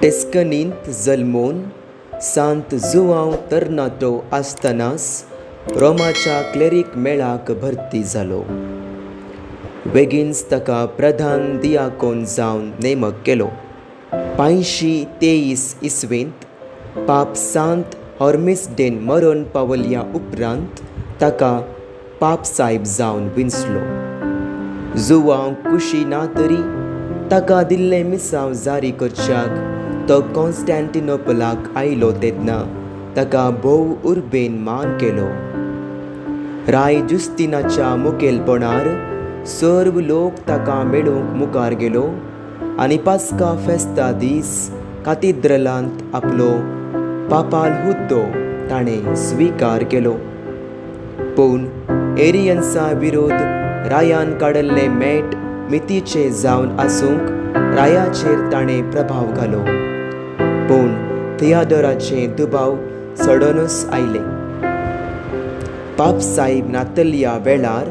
टेस्कनींत जल्मोवन सांत जुआंव तरणाटो आसतनाच रोमाच्या क्लेरीक मेळाक भरती जालो. बेगीनच ताका प्रधान दियाकोन जावन नेमक केलो. 523 इसवेंत पाप सांत हॉर्मिसडेन मरण पावल्या उपरांत ताका पापसाहेब जावन विंचलो. जुआंव कुशी ना तरी ताका दिल्लें मिसांव जारी करच्याक तो कॉन्स्टँटिनोपलाक आयलो तेन्ना ताका भोव उर्बेन मान केलो. राय जुस्तिनाच्या मुखेलपणार सर्व लोक ताका मेळूंक मुखार गेलो आनी पास्का फेस्ता दीस कातिद्रलांत आपलो पापाल हुद्दो ताणें स्विकार केलो. पूण एरियन्सा विरोध रायान काडिल्लें मेट मितीचें जावन आसूंक रायाचेर ताणें प्रभाव घालो. पूण थियाडोराचे दुबाव चडूनच आयले. पापसाहेब नातल्या वेळार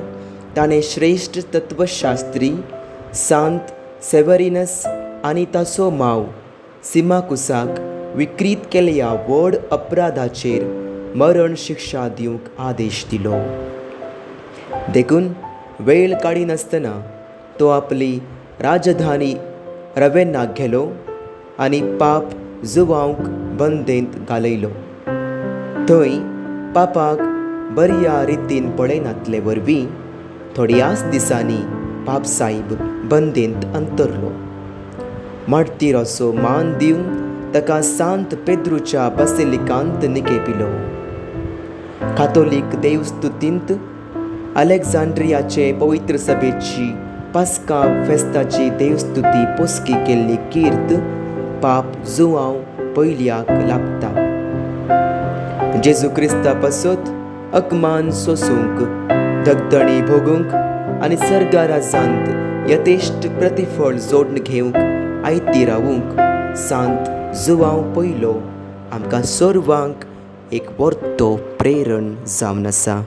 ताणें श्रेश्ठ तत्वशास्त्री सांत सेव्हरिनस आनी ताचो माव सिमाकुसाक विक्रीत केल्ल्या व्हड अपराधाचेर मरण शिक्षा दिवंक आदेश दिलो. देखून वेळ काडिनासतना तो आपली राजधानी रवेन्नाक गेलो आनी पाप जुआंवक बंदेंत घालयलो. थंय पापाक बऱ्या रितीन पळयनातले वरवीं थोड्याच दिसांनी पापसाहेब बंदेंत अंतरलो. मार्तिराचो मान दिवन ताका सांत पेद्रूच्या बसिलिकांत निकेपिलो. कातोलीक देवस्तुतींत अलेक्झांड्रियाचे पवित्र सभेची पास्का फेस्ताची देवस्तुती पोसकी केल्ली कीर्त पाप जुआंव पयल्याक लाभता. जेजू क्रिस्ता पासत अकमान सोसूंक, धगधणी भोगूंक आनी सर्गा राजांत यथेश्ट प्रतिफळ जोडून घेवंक आयती रावूंक सांत जुआंव पयलो आमकां सर्वांक एक व्हडलो प्रेरण जावन आसा.